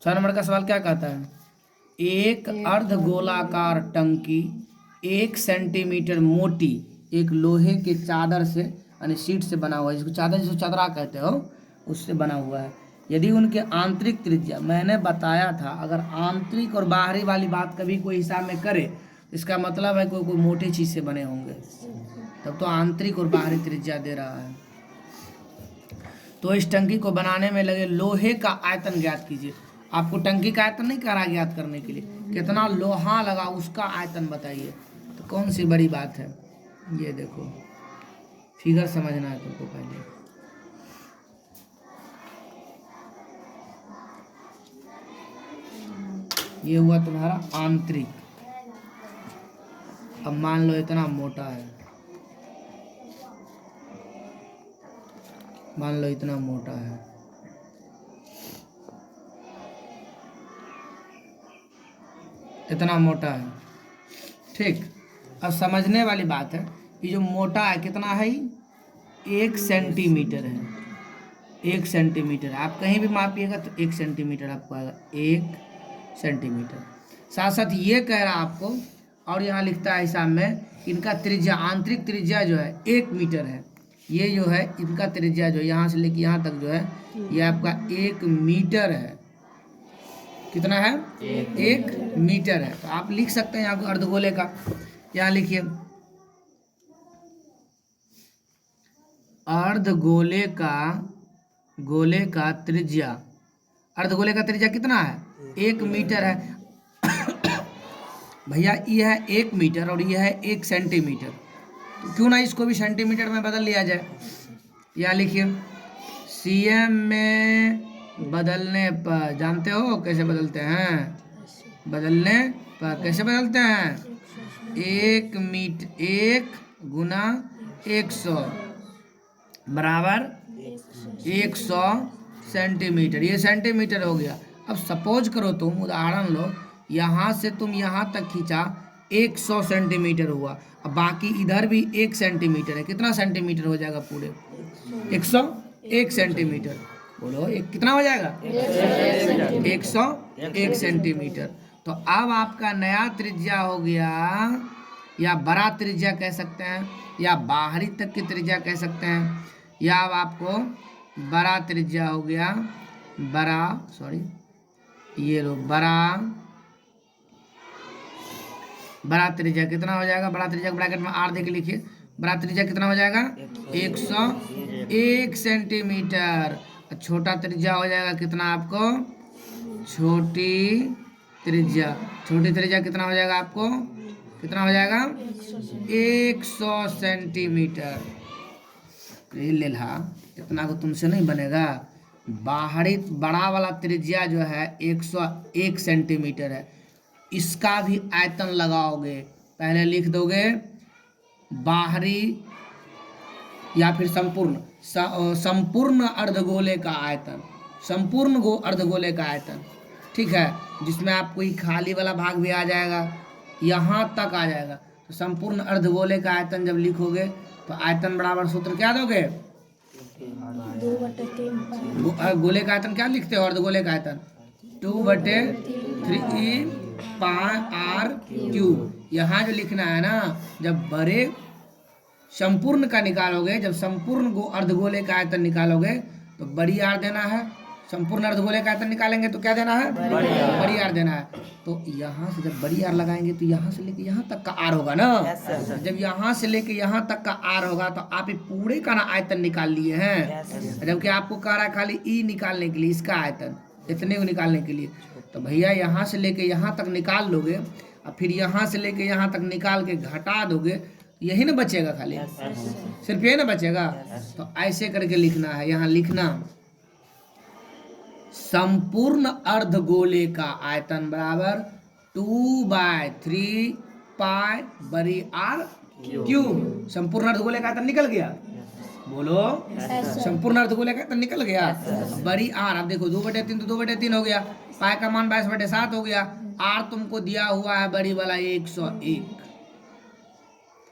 6 number का सवाल क्या कहता है? एक अर्धगोलाकार टंकी 1 सेंटीमीटर मोटी एक लोहे के चादर से यानी शीट से बना हुआ है, जिसको चादर जिसको चादरा कहते हो उससे बना हुआ है। यदि उनके आंतरिक त्रिज्या, मैंने बताया था अगर आंतरिक और बाहरी वाली बात कभी कोई हिसाब में करे इसका मतलब है कोई मोटी चीज से बने होंगे, तब तो आंतरिक और बाहरी त्रिज्या दे रहा है। तो इस टंकी को बनाने में लगे लोहे का आयतन ज्ञात कीजिए। आपको टंकी का आयतन नहीं कह रहा ज्ञात करने के लिए, कितना लोहा लगा उसका आयतन बताइए। तो कौन सी बड़ी बात है? ये देखो फिगर समझना है तुमको पहले। ये हुआ तुम्हारा आंतरिक। अब मान लो इतना मोटा है, मान लो इतना मोटा है, इतना मोटा है, ठीक। अब समझने वाली बात है कि जो मोटा है कितना है? 1 सेंटीमीटर है, 1 सेंटीमीटर। आप कहीं भी मापिएगा तो 1 सेंटीमीटर आपको आएगा, 1 सेंटीमीटर। साथ साथ ये कह रहा आपको, और यहाँ लिखता है हिसाब में इनका त्रिज्या, आंतरिक त्रिज्या जो है 1 मीटर है। ये जो है इनका त्रिज्या जो यहाँ से लेके यहाँ तक जो है ये आपका 1 मीटर है। कितना है? 1 मीटर है। तो आप लिख सकते हैं यहाँ को अर्धगोले का, यहाँ लिखिए अर्धगोले का त्रिज्या, अर्धगोले का त्रिज्या कितना है? 1 मीटर है। भैया ये है 1 मीटर और ये है 1 सेंटीमीटर, तो क्यों ना इसको भी सेंटीमीटर में बदल लिया जाए। यहाँ लिखिए सीएम में बदलने पर, जानते हो कैसे बदलते हैं? बदलने पर कैसे बदलते हैं? 1 गुना 100 बराबर 100 सेंटीमीटर। ये सेंटीमीटर हो गया। अब सपोज करो तुम, उदाहरण लो, यहाँ से तुम यहाँ तक खींचा 100 सेंटीमीटर हुआ, अब बाकी इधर भी 1 सेंटीमीटर है। कितना सेंटीमीटर हो जाएगा पूरे? 101 सेंटीमीटर। बोलो एक कितना हो जाएगा? 101 सेंटीमीटर। तो अब आपका नया त्रिज्या हो गया, या बड़ा त्रिज्या कह सकते हैं, या बाहरी तक की त्रिज्या कह सकते हैं, या अब आपको बड़ा त्रिज्या हो गया, बड़ा, सॉरी ये लो बड़ा त्रिज्या कितना हो जाएगा? बड़ा त्रिज्या ब्रैकेट में आर दे के लिखिए। बड़ा त्रिज्या कितना हो जाएगा? 101 सेंटीमीटर। छोटा त्रिज्या हो जाएगा कितना आपको? छोटी त्रिज्या कितना हो जाएगा आपको? कितना हो जाएगा? 100 सेंटीमीटर। ले ला, इतना को तुमसे नहीं बनेगा। बाहरी बड़ा वाला त्रिज्या जो है 101 सेंटीमीटर है, इसका भी आयतन लगाओगे। पहले लिख दोगे बाहरी या फिर संपूर्ण अर्धगोले का आयतन, संपूर्ण अर्धगोले का आयतन, ठीक है, जिसमें आपको ये खाली वाला भाग भी आ जाएगा, यहाँ तक आ जाएगा। तो संपूर्ण अर्धगोले का आयतन जब लिखोगे तो आयतन बराबर सूत्र क्या दोगे? 2/3। गोले का आयतन क्या लिखते हो? अर्धगोले का आयतन 2/3 r³। यहाँ जो लिखना है ना, जब बड़े संपूर्ण का निकालोगे, जब संपूर्ण अर्धगोले का आयतन निकालोगे तो बड़ी आर देना है। संपूर्ण अर्धगोले का आयतन निकालेंगे तो क्या देना है? बड़ी आर देना है। तो यहाँ से जब बड़ी आर लगाएंगे तो यहाँ से लेके यहाँ तक का आर होगा ना। जब यहाँ से लेके यहाँ तक का आर होगा तो आप ये पूरे का ना आयतन निकाल लिए हैं। जबकि आपको कह रहा है खाली ई निकालने के लिए, इसका आयतन इतने को निकालने के लिए। तो भैया यहाँ से लेके यहाँ तक निकाल लोगे और फिर यहाँ से लेके यहाँ तक निकाल के घटा दोगे, यही ना बचेगा, खाली सिर्फ यही ना बचेगा। तो ऐसे करके लिखना है। यहाँ लिखना संपूर्ण अर्धगोले का आयतन बराबर 2/3 पाई बड़ी आर क्यूब। संपूर्ण अर्धगोले का आयतन निकल गया, बोलो संपूर्ण अर्धगोले का आयतन निकल गया। बड़ी आर, अब देखो 2/3 तो 2/3 हो गया, पाई का मान 22/7 हो गया। आर तुमको दिया हुआ है बड़ी वाला 101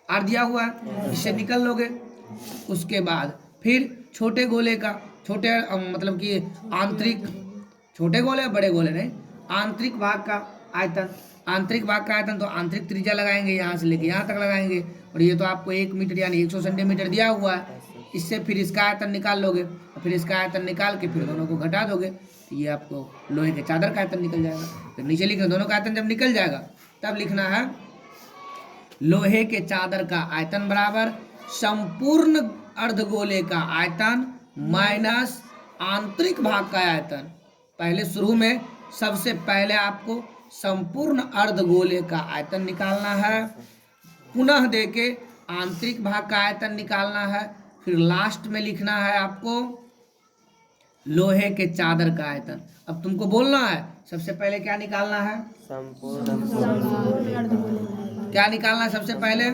आर दिया हुआ है, इससे निकल लोगे। उसके बाद फिर छोटे गोले का, छोटे मतलब कि छोटे गोले बड़े गोले नहीं, आंतरिक भाग का आयतन। आंतरिक भाग का आयतन तो आंतरिक त्रिज्या लगाएंगे, यहाँ से लेके यहाँ तक लगाएंगे, और ये तो आपको 1 मीटर यानी 100 सेंटीमीटर दिया हुआ है। इससे फिर इसका आयतन निकाल लोगे, और फिर इसका आयतन निकाल के फिर दोनों को घटा दोगे, तो ये आपको लोहे के चादर का आयतन निकल जाएगा। फिर नीचे लिखना, दोनों का आयतन जब निकल जाएगा तब लिखना है लोहे के चादर का आयतन बराबर संपूर्ण अर्धगोले का आयतन माइनस आंतरिक भाग का आयतन। पहले शुरू में सबसे पहले आपको संपूर्ण अर्धगोले का आयतन निकालना है, पुनः देके आंतरिक भाग का आयतन निकालना है, फिर लास्ट में लिखना है आपको लोहे के चादर का आयतन। अब तुमको बोलना है सबसे पहले क्या निकालना है, क्या निकालना है सबसे पहले,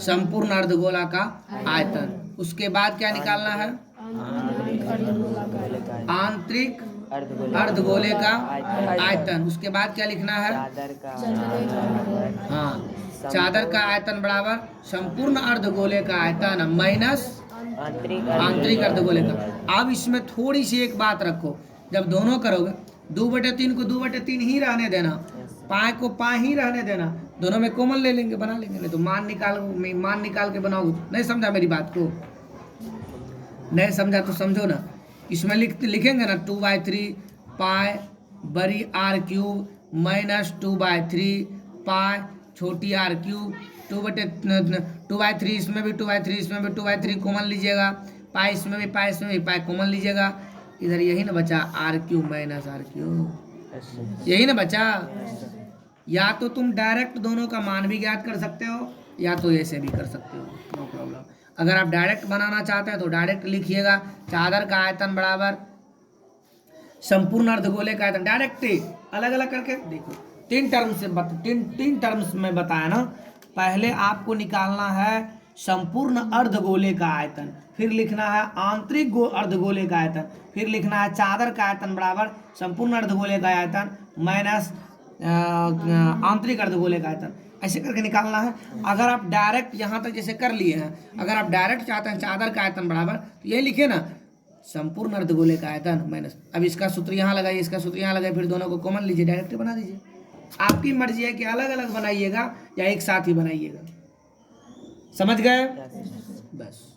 संपूर्ण अर्धगोला का आयतन। उसके बाद क्या निकालना है, आंतरिक अर्धगोले का आयतन। उसके बाद क्या लिखना है, हाँ, चादर का आयतन बराबर संपूर्ण अर्धगोले का आयतन माइनस आंतरिक अर्धगोले का। अब इसमें थोड़ी सी एक बात रखो, जब दोनों करोगे 2/3 को 2/3 ही रहने देना, पाए को पाए ही रहने देना, दोनों में कॉमन ले लेंगे, बना लेंगे। नहीं तो मान निकाल के बनाओगे। नहीं समझा मेरी बात को, नहीं समझा तो समझो ना। इसमें लिखेंगे ना 2/3 पाए बड़ी r³ माइनस 2/3 पाए छोटी r³। 2/3 इसमें भी 2/3 इसमें भी 2/3 कॉमन लीजिएगा, पाए इसमें भी पाए इसमें भी पाए कॉमन लीजिएगा। इधर यही ना बचा r³ माइनस r³, यही ना बचा। या तो तुम डायरेक्ट दोनों का मान भी ज्ञात कर सकते हो, या तो ऐसे भी कर सकते हो, नो प्रॉब्लम। अगर आप डायरेक्ट बनाना चाहते हैं तो डायरेक्ट लिखिएगा चादर का आयतन बराबर संपूर्ण अर्धगोले का आयतन। डायरेक्ट अलग अलग करके देखो, तीन टर्म्स में बताया ना। पहले आपको निकालना है संपूर्ण अर्धगोले का आयतन, फिर लिखना है आंतरिक अर्धगोले का आयतन, फिर लिखना है चादर का आयतन बराबर संपूर्ण अर्धगोले का आयतन माइनस आंतरिक अर्धगोले का आयतन। ऐसे करके निकालना है। अगर आप डायरेक्ट यहाँ तक जैसे कर लिए हैं, अगर आप डायरेक्ट चाहते हैं चादर का आयतन बराबर, तो ये लिखे ना संपूर्ण अर्धगोले का आयतन माइनस, अब इसका सूत्र यहाँ लगाइए, इसका सूत्र यहाँ लगाइए, फिर दोनों को कॉमन लीजिए, डायरेक्ट बना दीजिए। आपकी मर्जी है कि अलग अलग बनाइएगा या एक साथ ही बनाइएगा। समझ गए? बस।